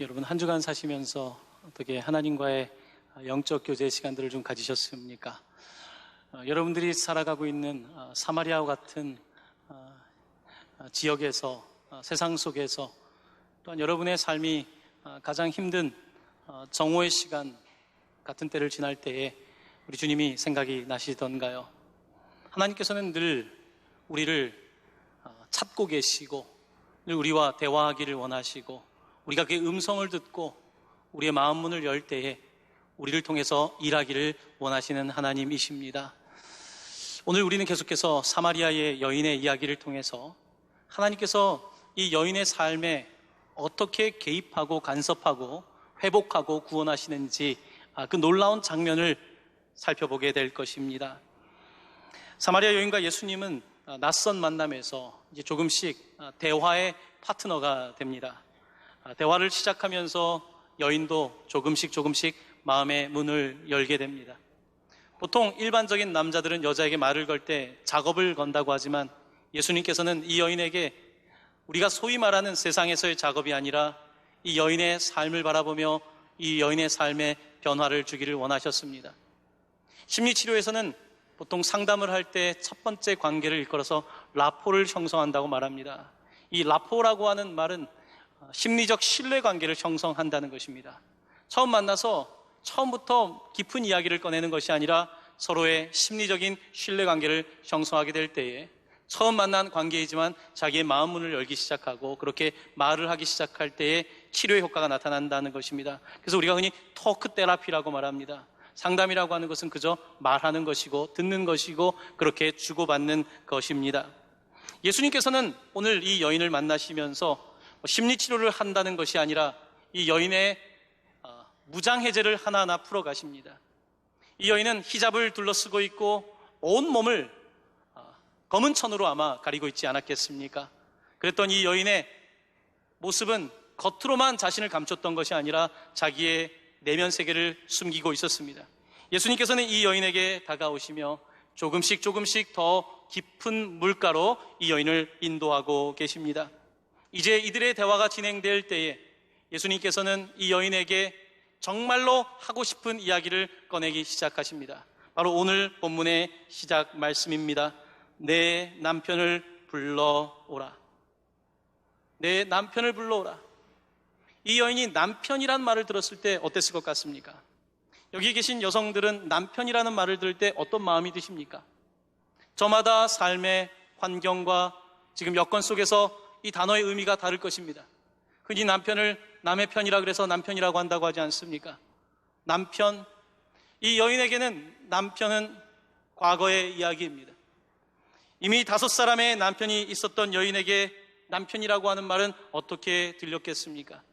여러분 한 주간 사시면서 어떻게 하나님과의 영적 교제 시간들을 좀 가지셨습니까? 여러분들이 살아가고 있는 사마리아와 같은 지역에서, 세상 속에서 또한 여러분의 삶이 가장 힘든 정오의 시간 같은 때를 지날 때에 우리 주님이 생각이 나시던가요? 하나님께서는 늘 우리를 찾고 계시고 늘 우리와 대화하기를 원하시고 우리가 그의 음성을 듣고 우리의 마음 문을 열 때에 우리를 통해서 일하기를 원하시는 하나님이십니다. 오늘 우리는 계속해서 사마리아의 여인의 이야기를 통해서 하나님께서 이 여인의 삶에 어떻게 개입하고 간섭하고 회복하고 구원하시는지 그 놀라운 장면을 살펴보게 될 것입니다. 사마리아 여인과 예수님은 낯선 만남에서 이제 조금씩 대화의 파트너가 됩니다. 대화를 시작하면서 여인도 조금씩 마음의 문을 열게 됩니다. 보통 일반적인 남자들은 여자에게 말을 걸 때 작업을 건다고 하지만 예수님께서는 이 여인에게 우리가 소위 말하는 세상에서의 작업이 아니라 이 여인의 삶을 바라보며 이 여인의 삶에 변화를 주기를 원하셨습니다. 심리치료에서는 보통 상담을 할 때 첫 번째 관계를 일컬어서 라포를 형성한다고 말합니다. 이 라포라고 하는 말은 심리적 신뢰관계를 형성한다는 것입니다. 처음 만나서 처음부터 깊은 이야기를 꺼내는 것이 아니라 서로의 심리적인 신뢰관계를 형성하게 될 때에 처음 만난 관계이지만 자기의 마음 문을 열기 시작하고 그렇게 말을 하기 시작할 때에 치료의 효과가 나타난다는 것입니다. 그래서 우리가 흔히 토크 테라피라고 말합니다. 상담이라고 하는 것은 그저 말하는 것이고 듣는 것이고 그렇게 주고받는 것입니다. 예수님께서는 오늘 이 여인을 만나시면서 심리치료를 한다는 것이 아니라 이 여인의 무장해제를 하나하나 풀어가십니다. 이 여인은 히잡을 둘러쓰고 있고 온 몸을 검은 천으로 아마 가리고 있지 않았겠습니까? 그랬더니 이 여인의 모습은 겉으로만 자신을 감췄던 것이 아니라 자기의 내면 세계를 숨기고 있었습니다. 예수님께서는 이 여인에게 다가오시며 조금씩 더 깊은 물가로 이 여인을 인도하고 계십니다. 이제 이들의 대화가 진행될 때에 예수님께서는 이 여인에게 정말로 하고 싶은 이야기를 꺼내기 시작하십니다. 바로 오늘 본문의 시작 말씀입니다. 내 남편을 불러오라. 내 남편을 불러오라. 이 여인이 남편이란 말을 들었을 때 어땠을 것 같습니까? 여기 계신 여성들은 남편이라는 말을 들을 때 어떤 마음이 드십니까? 저마다 삶의 환경과 지금 여건 속에서 이 단어의 의미가 다를 것입니다. 흔히 남편을 남의 편이라 그래서 남편이라고 한다고 하지 않습니까? 남편, 이 여인에게는 남편은 과거의 이야기입니다. 이미 5사람의 남편이 있었던 여인에게 남편이라고 하는 말은 어떻게 들렸겠습니까?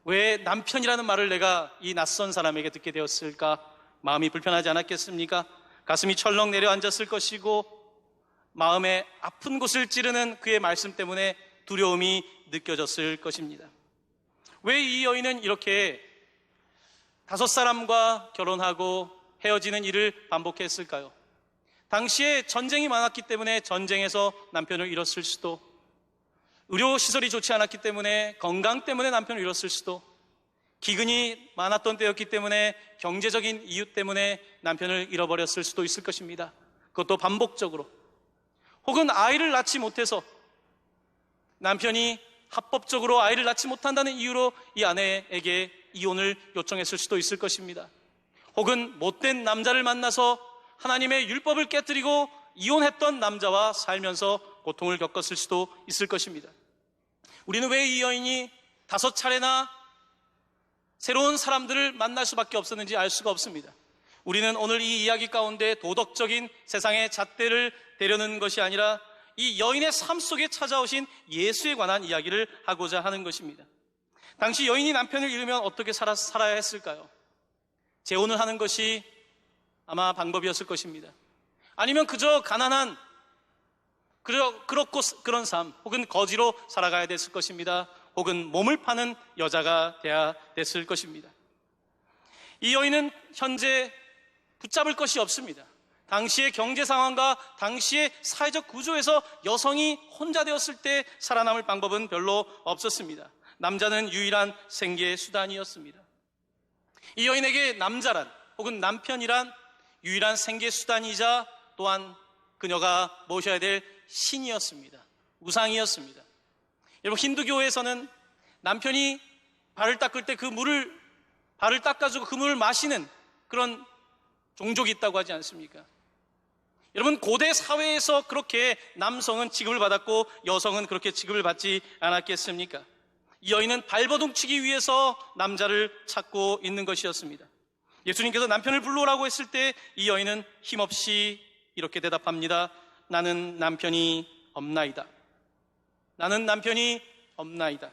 왜 남편이라는 말을 내가 이 낯선 사람에게 듣게 되었을까? 마음이 불편하지 않았겠습니까? 가슴이 철렁 내려앉았을 것이고 마음의 아픈 곳을 찌르는 그의 말씀 때문에 두려움이 느껴졌을 것입니다. 왜 이 여인은 이렇게 5사람과 결혼하고 헤어지는 일을 반복했을까요? 당시에 전쟁이 많았기 때문에 전쟁에서 남편을 잃었을 수도, 의료시설이 좋지 않았기 때문에 건강 때문에 남편을 잃었을 수도, 기근이 많았던 때였기 때문에 경제적인 이유 때문에 남편을 잃어버렸을 수도 있을 것입니다. 그것도 반복적으로. 혹은 아이를 낳지 못해서 남편이 합법적으로 아이를 낳지 못한다는 이유로 이 아내에게 이혼을 요청했을 수도 있을 것입니다. 혹은 못된 남자를 만나서 하나님의 율법을 깨뜨리고 이혼했던 남자와 살면서 고통을 겪었을 수도 있을 것입니다. 우리는 왜 이 여인이 5차례나 새로운 사람들을 만날 수밖에 없었는지 알 수가 없습니다. 우리는 오늘 이 이야기 가운데 도덕적인 세상의 잣대를 대려는 것이 아니라 이 여인의 삶 속에 찾아오신 예수에 관한 이야기를 하고자 하는 것입니다. 당시 여인이 남편을 잃으면 어떻게 살아야 했을까요? 재혼을 하는 것이 아마 방법이었을 것입니다. 아니면 그저 가난한 그렇고 그런 삶, 혹은 거지로 살아가야 됐을 것입니다. 혹은 몸을 파는 여자가 돼야 됐을 것입니다. 이 여인은 현재 붙잡을 것이 없습니다. 당시의 경제 상황과 당시의 사회적 구조에서 여성이 혼자 되었을 때 살아남을 방법은 별로 없었습니다. 남자는 유일한 생계 수단이었습니다. 이 여인에게 남자란 혹은 남편이란 유일한 생계 수단이자 또한 그녀가 모셔야 될 신이었습니다. 우상이었습니다. 여러분, 힌두교에서는 남편이 발을 닦을 때 발을 닦아주고 그 물을 마시는 그런 종족이 있다고 하지 않습니까? 여러분, 고대 사회에서 그렇게 남성은 취급을 받았고 여성은 그렇게 취급을 받지 않았겠습니까? 이 여인은 발버둥치기 위해서 남자를 찾고 있는 것이었습니다. 예수님께서 남편을 불러오라고 했을 때 이 여인은 힘없이 이렇게 대답합니다. 나는 남편이 없나이다. 나는 남편이 없나이다.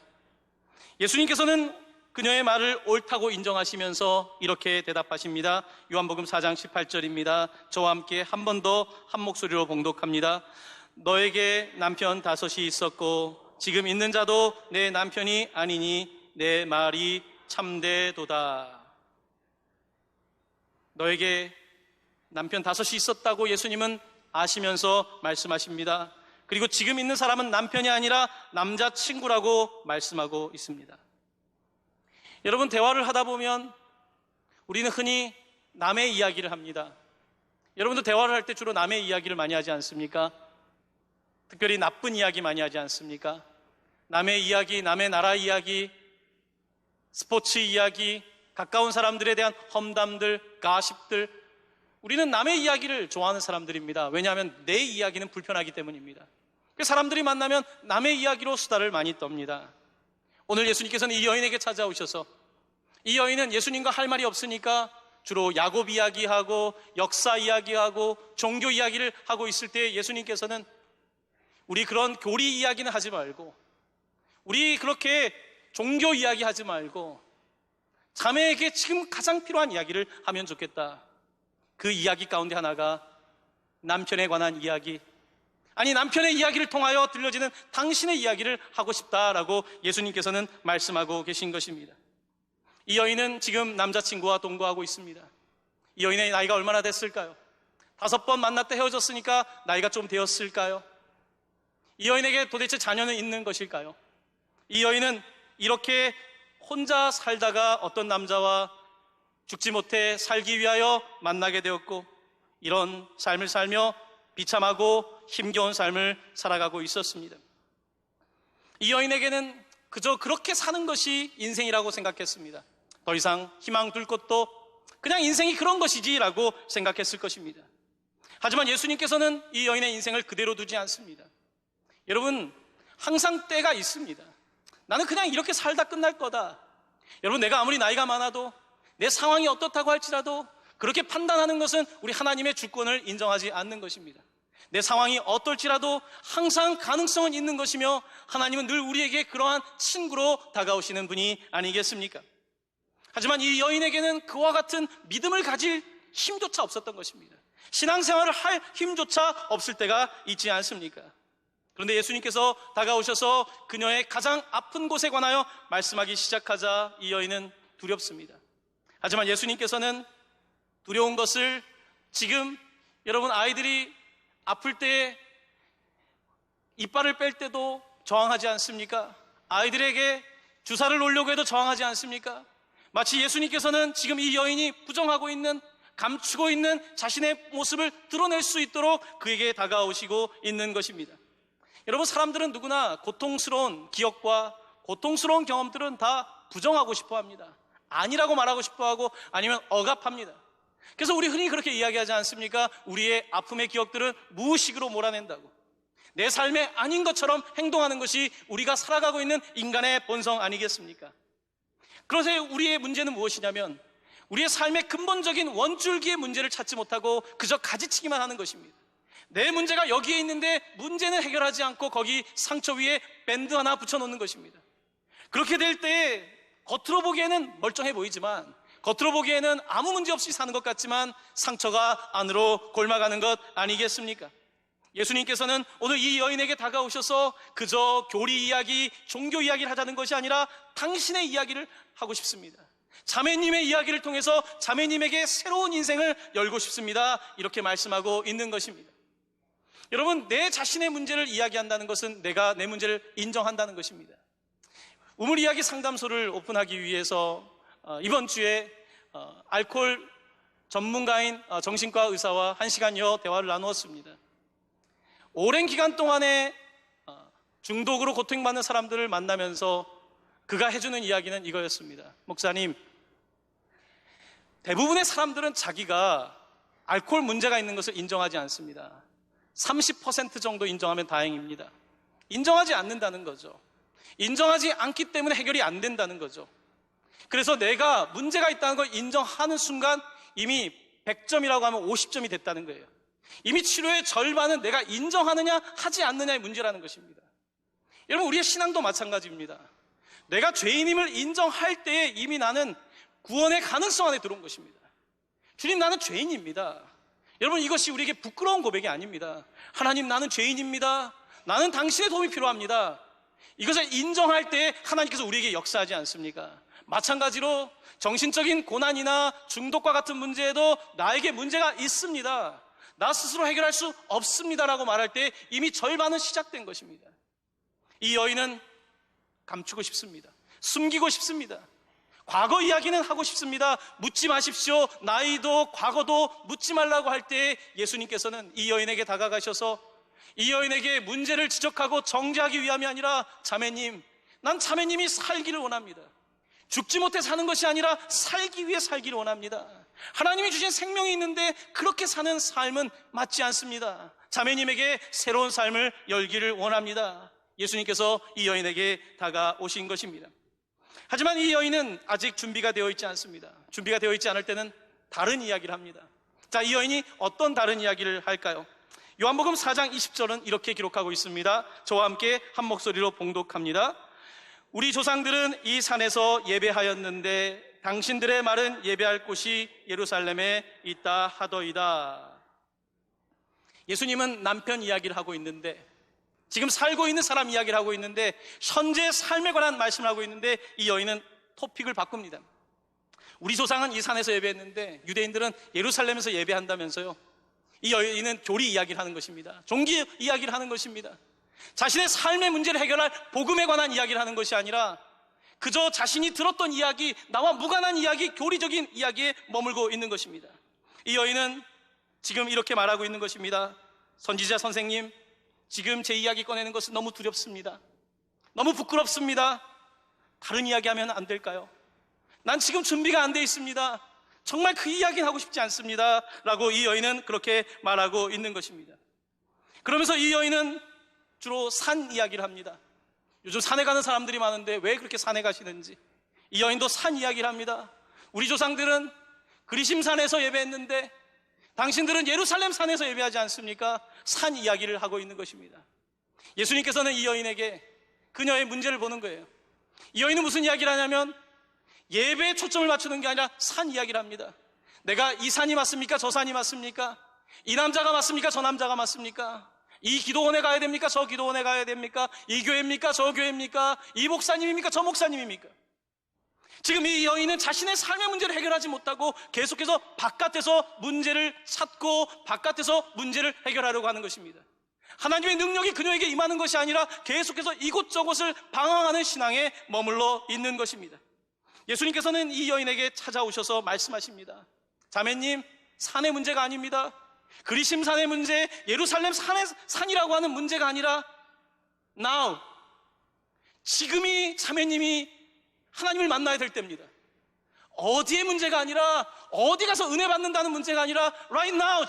예수님께서는 그녀의 말을 옳다고 인정하시면서 이렇게 대답하십니다. 요한복음 4장 18절입니다. 저와 함께 한 번 더 한 목소리로 봉독합니다. 너에게 남편 5이 있었고 지금 있는 자도 내 남편이 아니니 내 말이 참되도다. 너에게 남편 5이 있었다고 예수님은 아시면서 말씀하십니다. 그리고 지금 있는 사람은 남편이 아니라 남자친구라고 말씀하고 있습니다. 여러분, 대화를 하다 보면 우리는 흔히 남의 이야기를 합니다. 여러분도 대화를 할 때 주로 남의 이야기를 많이 하지 않습니까? 특별히 나쁜 이야기 많이 하지 않습니까? 남의 이야기, 남의 나라 이야기, 스포츠 이야기, 가까운 사람들에 대한 험담들, 가십들. 우리는 남의 이야기를 좋아하는 사람들입니다. 왜냐하면 내 이야기는 불편하기 때문입니다. 사람들이 만나면 남의 이야기로 수다를 많이 떱니다. 오늘 예수님께서는 이 여인에게 찾아오셔서 이 여인은 예수님과 할 말이 없으니까 주로 야곱 이야기하고 역사 이야기하고 종교 이야기를 하고 있을 때 예수님께서는 우리 그런 교리 이야기는 하지 말고 우리 그렇게 종교 이야기 하지 말고 자매에게 지금 가장 필요한 이야기를 하면 좋겠다. 그 이야기 가운데 하나가 남편에 관한 이야기, 아니 남편의 이야기를 통하여 들려지는 당신의 이야기를 하고 싶다라고 예수님께서는 말씀하고 계신 것입니다. 이 여인은 지금 남자친구와 동거하고 있습니다. 이 여인의 나이가 얼마나 됐을까요? 5번 만났다 헤어졌으니까 나이가 좀 되었을까요? 이 여인에게 도대체 자녀는 있는 것일까요? 이 여인은 이렇게 혼자 살다가 어떤 남자와 죽지 못해 살기 위하여 만나게 되었고 이런 삶을 살며 비참하고 힘겨운 삶을 살아가고 있었습니다. 이 여인에게는 그저 그렇게 사는 것이 인생이라고 생각했습니다. 더 이상 희망 둘 것도 그냥 인생이 그런 것이지라고 생각했을 것입니다. 하지만 예수님께서는 이 여인의 인생을 그대로 두지 않습니다. 여러분, 항상 때가 있습니다. 나는 그냥 이렇게 살다 끝날 거다. 여러분, 내가 아무리 나이가 많아도 내 상황이 어떻다고 할지라도 그렇게 판단하는 것은 우리 하나님의 주권을 인정하지 않는 것입니다. 내 상황이 어떨지라도 항상 가능성은 있는 것이며 하나님은 늘 우리에게 그러한 친구로 다가오시는 분이 아니겠습니까? 하지만 이 여인에게는 그와 같은 믿음을 가질 힘조차 없었던 것입니다. 신앙생활을 할 힘조차 없을 때가 있지 않습니까? 그런데 예수님께서 다가오셔서 그녀의 가장 아픈 곳에 관하여 말씀하기 시작하자 이 여인은 두렵습니다. 하지만 예수님께서는 두려운 것을 지금 여러분 아이들이 아플 때 이빨을 뺄 때도 저항하지 않습니까? 아이들에게 주사를 놓으려고 해도 저항하지 않습니까? 마치 예수님께서는 지금 이 여인이 부정하고 있는, 감추고 있는 자신의 모습을 드러낼 수 있도록 그에게 다가오시고 있는 것입니다. 여러분, 사람들은 누구나 고통스러운 기억과 고통스러운 경험들은 다 부정하고 싶어 합니다. 아니라고 말하고 싶어 하고 아니면 억압합니다. 그래서 우리 흔히 그렇게 이야기하지 않습니까? 우리의 아픔의 기억들은 무의식으로 몰아낸다고. 내 삶에 아닌 것처럼 행동하는 것이 우리가 살아가고 있는 인간의 본성 아니겠습니까? 그래서 우리의 문제는 무엇이냐면 우리의 삶의 근본적인 원줄기의 문제를 찾지 못하고 그저 가지치기만 하는 것입니다. 내 문제가 여기에 있는데 문제는 해결하지 않고 거기 상처 위에 밴드 하나 붙여놓는 것입니다. 그렇게 될 때 겉으로 보기에는 멀쩡해 보이지만, 겉으로 보기에는 아무 문제 없이 사는 것 같지만 상처가 안으로 골마가는 것 아니겠습니까? 예수님께서는 오늘 이 여인에게 다가오셔서 그저 교리 이야기, 종교 이야기를 하자는 것이 아니라 당신의 이야기를 하고 싶습니다. 자매님의 이야기를 통해서 자매님에게 새로운 인생을 열고 싶습니다. 이렇게 말씀하고 있는 것입니다. 여러분, 내 자신의 문제를 이야기한다는 것은 내가 내 문제를 인정한다는 것입니다. 우물 이야기 상담소를 오픈하기 위해서 이번 주에 알코올 전문가인 정신과 의사와 1시간여 대화를 나누었습니다. 오랜 기간 동안에 중독으로 고통받는 사람들을 만나면서 그가 해주는 이야기는 이거였습니다. 목사님, 대부분의 사람들은 자기가 알코올 문제가 있는 것을 인정하지 않습니다. 30% 정도 인정하면 다행입니다. 인정하지 않는다는 거죠. 인정하지 않기 때문에 해결이 안 된다는 거죠. 그래서 내가 문제가 있다는 걸 인정하는 순간 이미 100점이라고 하면 50점이 됐다는 거예요. 이미 치료의 절반은 내가 인정하느냐 하지 않느냐의 문제라는 것입니다. 여러분, 우리의 신앙도 마찬가지입니다. 내가 죄인임을 인정할 때에 이미 나는 구원의 가능성 안에 들어온 것입니다. 주님, 나는 죄인입니다. 여러분, 이것이 우리에게 부끄러운 고백이 아닙니다. 하나님, 나는 죄인입니다. 나는 당신의 도움이 필요합니다. 이것을 인정할 때 하나님께서 우리에게 역사하지 않습니까? 마찬가지로 정신적인 고난이나 중독과 같은 문제에도 나에게 문제가 있습니다. 나 스스로 해결할 수 없습니다라고 말할 때 이미 절반은 시작된 것입니다. 이 여인은 감추고 싶습니다. 숨기고 싶습니다. 과거 이야기는 하고 싶습니다. 묻지 마십시오. 나이도 과거도 묻지 말라고 할 때 예수님께서는 이 여인에게 다가가셔서 이 여인에게 문제를 지적하고 정죄하기 위함이 아니라, 자매님, 난 자매님이 살기를 원합니다. 죽지 못해 사는 것이 아니라 살기 위해 살기를 원합니다. 하나님이 주신 생명이 있는데 그렇게 사는 삶은 맞지 않습니다. 자매님에게 새로운 삶을 열기를 원합니다. 예수님께서 이 여인에게 다가오신 것입니다. 하지만 이 여인은 아직 준비가 되어 있지 않습니다. 준비가 되어 있지 않을 때는 다른 이야기를 합니다. 자, 이 여인이 어떤 다른 이야기를 할까요? 요한복음 4장 20절은 이렇게 기록하고 있습니다. 저와 함께 한 목소리로 봉독합니다. 우리 조상들은 이 산에서 예배하였는데 당신들의 말은 예배할 곳이 예루살렘에 있다 하더이다. 예수님은 남편 이야기를 하고 있는데, 지금 살고 있는 사람 이야기를 하고 있는데, 현재의 삶에 관한 말씀을 하고 있는데, 이 여인은 토픽을 바꿉니다. 우리 조상은 이 산에서 예배했는데 유대인들은 예루살렘에서 예배한다면서요. 이 여인은 교리 이야기를 하는 것입니다. 종기 이야기를 하는 것입니다. 자신의 삶의 문제를 해결할 복음에 관한 이야기를 하는 것이 아니라 그저 자신이 들었던 이야기, 나와 무관한 이야기, 교리적인 이야기에 머물고 있는 것입니다. 이 여인은 지금 이렇게 말하고 있는 것입니다. 선지자 선생님, 지금 제 이야기 꺼내는 것은 너무 두렵습니다. 너무 부끄럽습니다. 다른 이야기 하면 안 될까요? 난 지금 준비가 안 돼 있습니다. 정말 그 이야기는 하고 싶지 않습니다. 라고 이 여인은 그렇게 말하고 있는 것입니다. 그러면서 이 여인은 주로 산 이야기를 합니다. 요즘 산에 가는 사람들이 많은데 왜 그렇게 산에 가시는지. 이 여인도 산 이야기를 합니다. 우리 조상들은 그리심산에서 예배했는데 당신들은 예루살렘 산에서 예배하지 않습니까? 산 이야기를 하고 있는 것입니다. 예수님께서는 이 여인에게 그녀의 문제를 보는 거예요. 이 여인은 무슨 이야기를 하냐면 예배에 초점을 맞추는 게 아니라 산 이야기를 합니다. 내가 이 산이 맞습니까? 저 산이 맞습니까? 이 남자가 맞습니까? 저 남자가 맞습니까? 이 기도원에 가야 됩니까? 저 기도원에 가야 됩니까? 이 교회입니까? 저 교회입니까? 이 목사님입니까? 저 목사님입니까? 지금 이 여인은 자신의 삶의 문제를 해결하지 못하고 계속해서 바깥에서 문제를 찾고 바깥에서 문제를 해결하려고 하는 것입니다. 하나님의 능력이 그녀에게 임하는 것이 아니라 계속해서 이곳저곳을 방황하는 신앙에 머물러 있는 것입니다. 예수님께서는 이 여인에게 찾아오셔서 말씀하십니다. 자매님, 산의 문제가 아닙니다. 그리심산의 문제, 예루살렘 산이라고 하는 문제가 아니라 now, 지금이 자매님이 하나님을 만나야 될 때입니다. 어디의 문제가 아니라, 어디 가서 은혜 받는다는 문제가 아니라 right now,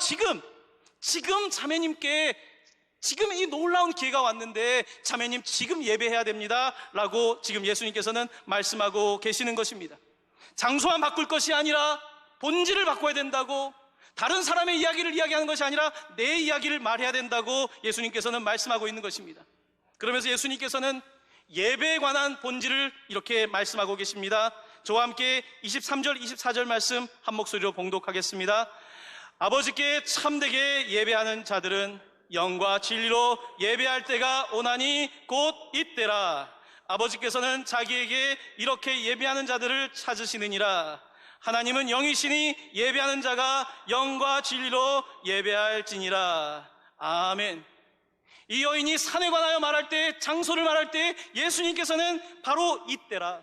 지금 자매님께 지금 이 놀라운 기회가 왔는데 자매님 지금 예배해야 됩니다 라고 지금 예수님께서는 말씀하고 계시는 것입니다. 장소만 바꿀 것이 아니라 본질을 바꿔야 된다고, 다른 사람의 이야기를 이야기하는 것이 아니라 내 이야기를 말해야 된다고 예수님께서는 말씀하고 있는 것입니다. 그러면서 예수님께서는 예배에 관한 본질을 이렇게 말씀하고 계십니다. 저와 함께 23절 24절 말씀 한 목소리로 봉독하겠습니다. 아버지께 참되게 예배하는 자들은 영과 진리로 예배할 때가 오나니 곧 이때라. 아버지께서는 자기에게 이렇게 예배하는 자들을 찾으시느니라. 하나님은 영이시니 예배하는 자가 영과 진리로 예배할지니라. 아멘. 이 여인이 산에 관하여 말할 때, 장소를 말할 때 예수님께서는 바로 이때라,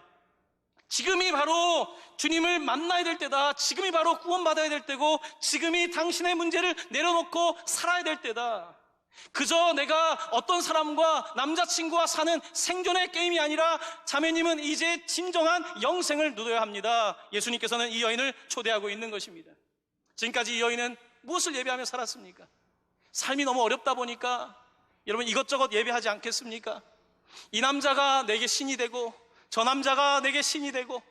지금이 바로 주님을 만나야 될 때다, 지금이 바로 구원받아야 될 때고, 지금이 당신의 문제를 내려놓고 살아야 될 때다. 그저 내가 어떤 사람과 남자친구와 사는 생존의 게임이 아니라 자매님은 이제 진정한 영생을 누려야 합니다. 예수님께서는 이 여인을 초대하고 있는 것입니다. 지금까지 이 여인은 무엇을 예배하며 살았습니까? 삶이 너무 어렵다 보니까 여러분 이것저것 예배하지 않겠습니까? 이 남자가 내게 신이 되고 저 남자가 내게 신이 되고,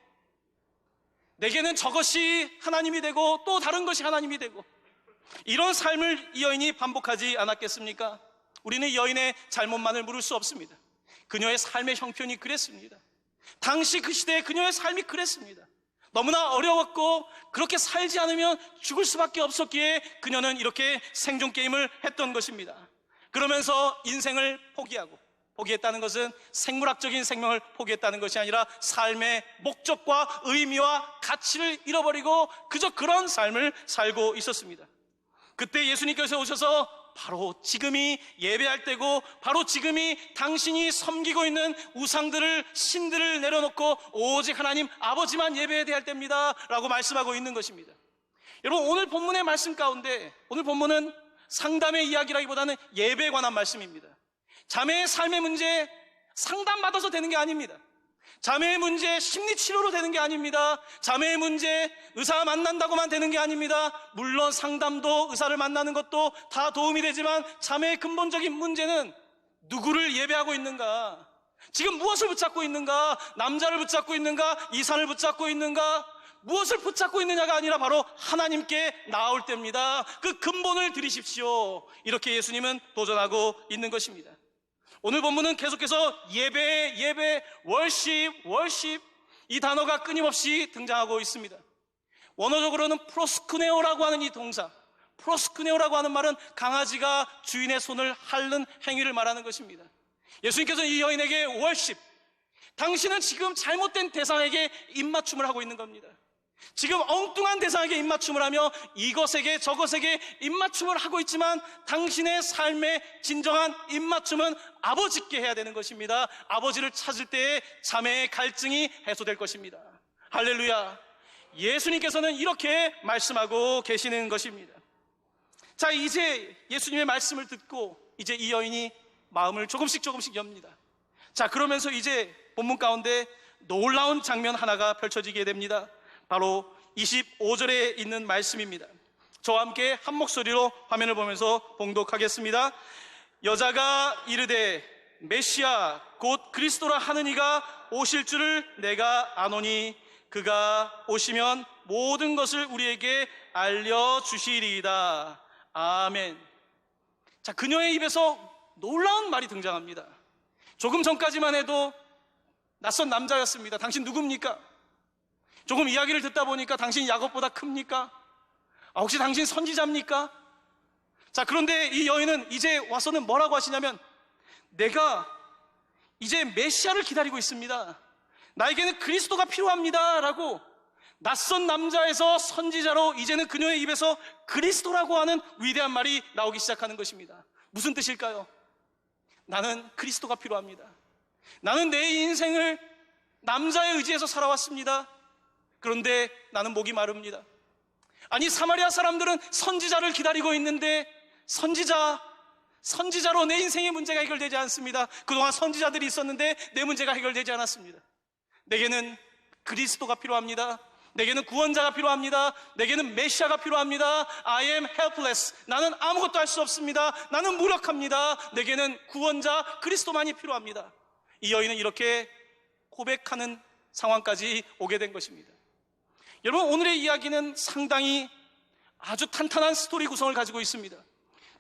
내게는 저것이 하나님이 되고 또 다른 것이 하나님이 되고, 이런 삶을 이 여인이 반복하지 않았겠습니까? 우리는 이 여인의 잘못만을 물을 수 없습니다. 그녀의 삶의 형편이 그랬습니다. 당시 그 시대에 그녀의 삶이 그랬습니다. 너무나 어려웠고 그렇게 살지 않으면 죽을 수밖에 없었기에 그녀는 이렇게 생존 게임을 했던 것입니다. 그러면서 인생을 포기했다는 것은 생물학적인 생명을 포기했다는 것이 아니라 삶의 목적과 의미와 가치를 잃어버리고 그저 그런 삶을 살고 있었습니다. 그때 예수님께서 오셔서 바로 지금이 예배할 때고, 바로 지금이 당신이 섬기고 있는 우상들을, 신들을 내려놓고 오직 하나님 아버지만 예배해야 될 때입니다 라고 말씀하고 있는 것입니다. 여러분, 오늘 본문의 말씀 가운데, 오늘 본문은 상담의 이야기라기보다는 예배에 관한 말씀입니다. 자매의 삶의 문제 상담받아서 되는 게 아닙니다. 자매의 문제 심리치료로 되는 게 아닙니다. 자매의 문제 의사 만난다고만 되는 게 아닙니다. 물론 상담도 의사를 만나는 것도 다 도움이 되지만 자매의 근본적인 문제는 누구를 예배하고 있는가, 지금 무엇을 붙잡고 있는가, 남자를 붙잡고 있는가, 이산을 붙잡고 있는가, 무엇을 붙잡고 있느냐가 아니라 바로 하나님께 나올 때입니다. 그 근본을 들이십시오. 이렇게 예수님은 도전하고 있는 것입니다. 오늘 본문은 계속해서 예배, 월십 이 단어가 끊임없이 등장하고 있습니다. 원어적으로는 프로스쿠네오라고 하는 이 동사, 프로스쿠네오라고 하는 말은 강아지가 주인의 손을 핥는 행위를 말하는 것입니다. 예수님께서는 이 여인에게 월십, 당신은 지금 잘못된 대상에게 입맞춤을 하고 있는 겁니다. 지금 엉뚱한 대상에게 입맞춤을 하며 이것에게 저것에게 입맞춤을 하고 있지만 당신의 삶의 진정한 입맞춤은 아버지께 해야 되는 것입니다. 아버지를 찾을 때에 자매의 갈증이 해소될 것입니다. 할렐루야. 예수님께서는 이렇게 말씀하고 계시는 것입니다. 자, 이제 예수님의 말씀을 듣고 이제 이 여인이 마음을 조금씩 엽니다. 자, 그러면서 이제 본문 가운데 놀라운 장면 하나가 펼쳐지게 됩니다. 바로 25절에 있는 말씀입니다. 저와 함께 한 목소리로 화면을 보면서 봉독하겠습니다. 여자가 이르되 메시아 곧 그리스도라 하는 이가 오실 줄을 내가 아노니 그가 오시면 모든 것을 우리에게 알려주시리이다. 아멘. 자, 그녀의 입에서 놀라운 말이 등장합니다. 조금 전까지만 해도 낯선 남자였습니다. 당신 누굽니까? 조금 이야기를 듣다 보니까 당신 야곱보다 큽니까? 혹시 당신 선지자입니까? 자, 그런데 이 여인은 이제 와서는 뭐라고 하시냐면, 내가 이제 메시아를 기다리고 있습니다. 나에게는 그리스도가 필요합니다 라고 낯선 남자에서 선지자로 이제는 그녀의 입에서 그리스도라고 하는 위대한 말이 나오기 시작하는 것입니다. 무슨 뜻일까요? 나는 그리스도가 필요합니다. 나는 내 인생을 남자의 의지에서 살아왔습니다. 그런데 나는 목이 마릅니다. 아니, 사마리아 사람들은 선지자를 기다리고 있는데 선지자로 내 인생의 문제가 해결되지 않습니다. 그동안 선지자들이 있었는데 내 문제가 해결되지 않았습니다. 내게는 그리스도가 필요합니다. 내게는 구원자가 필요합니다. 내게는 메시아가 필요합니다. I am helpless. 나는 아무것도 할 수 없습니다. 나는 무력합니다. 내게는 구원자 그리스도만이 필요합니다. 이 여인은 이렇게 고백하는 상황까지 오게 된 것입니다. 여러분, 오늘의 이야기는 상당히 아주 탄탄한 스토리 구성을 가지고 있습니다.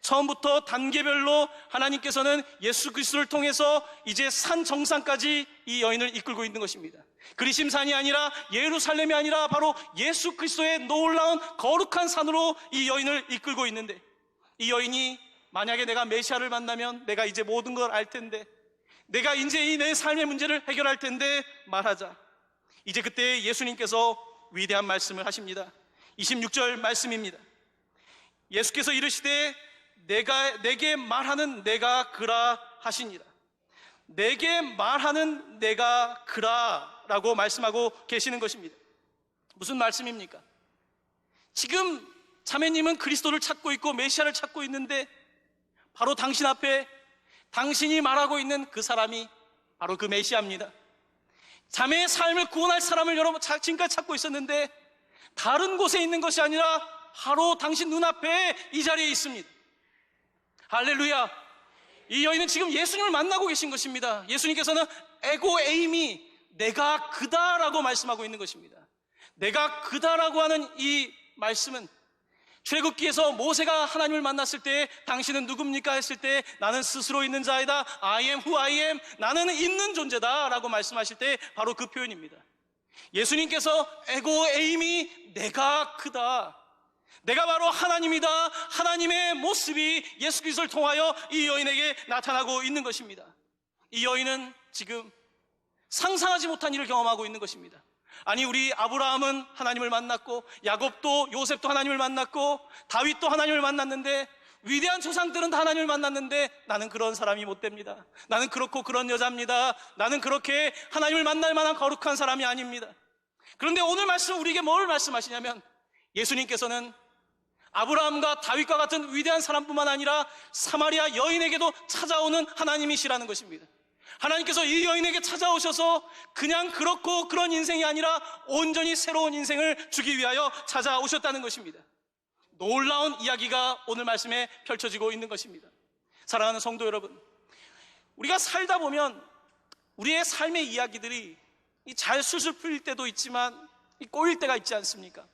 처음부터 단계별로 하나님께서는 예수 그리스도를 통해서 이제 산 정상까지 이 여인을 이끌고 있는 것입니다. 그리심산이 아니라 예루살렘이 아니라 바로 예수 그리스도의 놀라운 거룩한 산으로 이 여인을 이끌고 있는데, 이 여인이 만약에 내가 메시아를 만나면 내가 이제 모든 걸 알 텐데, 내가 이제 이 내 삶의 문제를 해결할 텐데 말하자. 이제 그때 예수님께서 위대한 말씀을 하십니다. 26절 말씀입니다. 예수께서 이르시되 내게 말하는 내가 그라 하시니라. 내게 말하는 내가 그라 라고 말씀하고 계시는 것입니다. 무슨 말씀입니까? 지금 자매님은 그리스도를 찾고 있고 메시아를 찾고 있는데 바로 당신 앞에 당신이 말하고 있는 그 사람이 바로 그 메시아입니다. 자매의 삶을 구원할 사람을 여러분 지금까지 찾고 있었는데 다른 곳에 있는 것이 아니라 바로 당신 눈앞에 이 자리에 있습니다. 할렐루야. 이 여인은 지금 예수님을 만나고 계신 것입니다. 예수님께서는 에고 에이미, 내가 그다라고 말씀하고 있는 것입니다. 내가 그다라고 하는 이 말씀은 출애굽기에서 모세가 하나님을 만났을 때 당신은 누굽니까 했을 때 나는 스스로 있는 자이다, I am who I am, 나는 있는 존재다 라고 말씀하실 때 바로 그 표현입니다. 예수님께서 에고 에이미, 내가 크다, 내가 바로 하나님이다, 하나님의 모습이 예수 그리스도를 통하여 이 여인에게 나타나고 있는 것입니다. 이 여인은 지금 상상하지 못한 일을 경험하고 있는 것입니다. 아니, 우리 아브라함은 하나님을 만났고 야곱도 요셉도 하나님을 만났고 다윗도 하나님을 만났는데 위대한 조상들은 다 하나님을 만났는데 나는 그런 사람이 못 됩니다. 나는 그렇고 그런 여자입니다. 나는 그렇게 하나님을 만날 만한 거룩한 사람이 아닙니다. 그런데 오늘 말씀 우리에게 뭘 말씀하시냐면 예수님께서는 아브라함과 다윗과 같은 위대한 사람뿐만 아니라 사마리아 여인에게도 찾아오는 하나님이시라는 것입니다. 하나님께서 이 여인에게 찾아오셔서 그냥 그렇고 그런 인생이 아니라 온전히 새로운 인생을 주기 위하여 찾아오셨다는 것입니다. 놀라운 이야기가 오늘 말씀에 펼쳐지고 있는 것입니다. 사랑하는 성도 여러분, 우리가 살다 보면 우리의 삶의 이야기들이 잘 술술 풀릴 때도 있지만 꼬일 때가 있지 않습니까?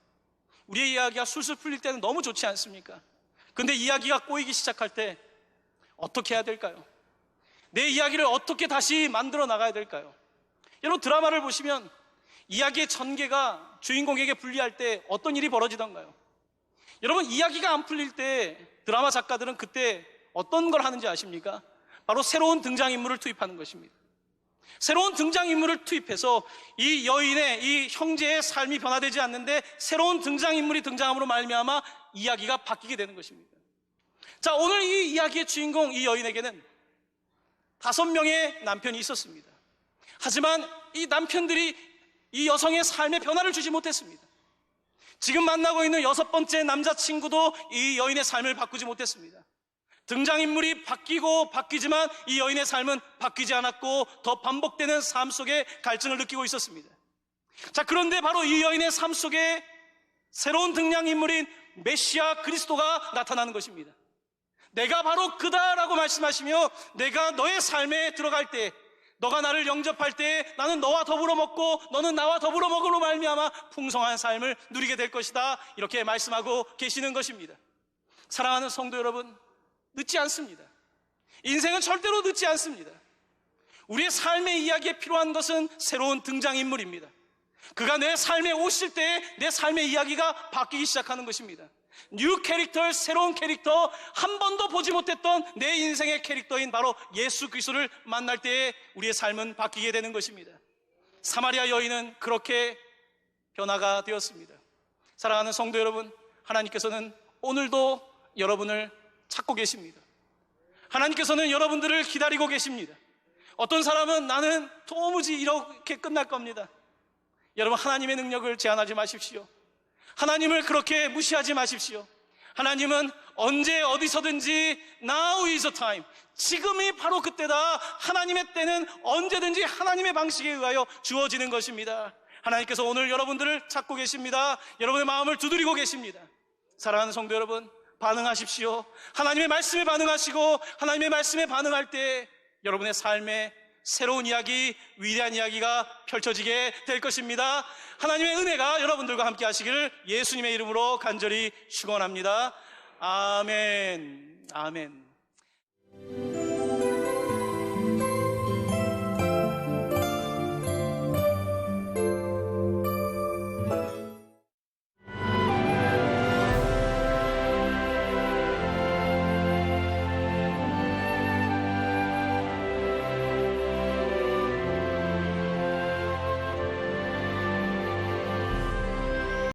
우리의 이야기가 술술 풀릴 때는 너무 좋지 않습니까? 그런데 이야기가 꼬이기 시작할 때 어떻게 해야 될까요? 내 이야기를 어떻게 다시 만들어 나가야 될까요? 여러분, 드라마를 보시면 이야기의 전개가 주인공에게 불리할 때 어떤 일이 벌어지던가요? 여러분, 이야기가 안 풀릴 때 드라마 작가들은 그때 어떤 걸 하는지 아십니까? 바로 새로운 등장인물을 투입하는 것입니다. 새로운 등장인물을 투입해서 이 여인의, 이 형제의 삶이 변화되지 않는데 새로운 등장인물이 등장함으로 말미암아 이야기가 바뀌게 되는 것입니다. 자, 오늘 이 이야기의 주인공 이 여인에게는 5명의 남편이 있었습니다. 하지만 이 남편들이 이 여성의 삶에 변화를 주지 못했습니다. 지금 만나고 있는 6번째 남자친구도 이 여인의 삶을 바꾸지 못했습니다. 등장인물이 바뀌고 바뀌지만 이 여인의 삶은 바뀌지 않았고 더 반복되는 삶 속에 갈증을 느끼고 있었습니다. 자, 그런데 바로 이 여인의 삶 속에 새로운 등장인물인 메시아 그리스도가 나타나는 것입니다. 내가 바로 그다라고 말씀하시며 내가 너의 삶에 들어갈 때, 너가 나를 영접할 때 나는 너와 더불어 먹고 너는 나와 더불어 먹으로 말미암아 풍성한 삶을 누리게 될 것이다, 이렇게 말씀하고 계시는 것입니다. 사랑하는 성도 여러분, 늦지 않습니다. 인생은 절대로 늦지 않습니다. 우리의 삶의 이야기에 필요한 것은 새로운 등장인물입니다. 그가 내 삶에 오실 때 내 삶의 이야기가 바뀌기 시작하는 것입니다. 뉴 캐릭터, 새로운 캐릭터, 한 번도 보지 못했던 내 인생의 캐릭터인 바로 예수 그리스도를 만날 때에 우리의 삶은 바뀌게 되는 것입니다. 사마리아 여인은 그렇게 변화가 되었습니다. 사랑하는 성도 여러분, 하나님께서는 오늘도 여러분을 찾고 계십니다. 하나님께서는 여러분들을 기다리고 계십니다. 어떤 사람은 나는 도무지 이렇게 끝날 겁니다. 여러분, 하나님의 능력을 제한하지 마십시오. 하나님을 그렇게 무시하지 마십시오. 하나님은 언제 어디서든지 now is the time, 지금이 바로 그때다. 하나님의 때는 언제든지 하나님의 방식에 의하여 주어지는 것입니다. 하나님께서 오늘 여러분들을 찾고 계십니다. 여러분의 마음을 두드리고 계십니다. 사랑하는 성도 여러분, 반응하십시오. 하나님의 말씀에 반응하시고 하나님의 말씀에 반응할 때 여러분의 삶에 새로운 이야기, 위대한 이야기가 펼쳐지게 될 것입니다. 하나님의 은혜가 여러분들과 함께 하시기를 예수님의 이름으로 간절히 축원합니다. 아멘. 아멘.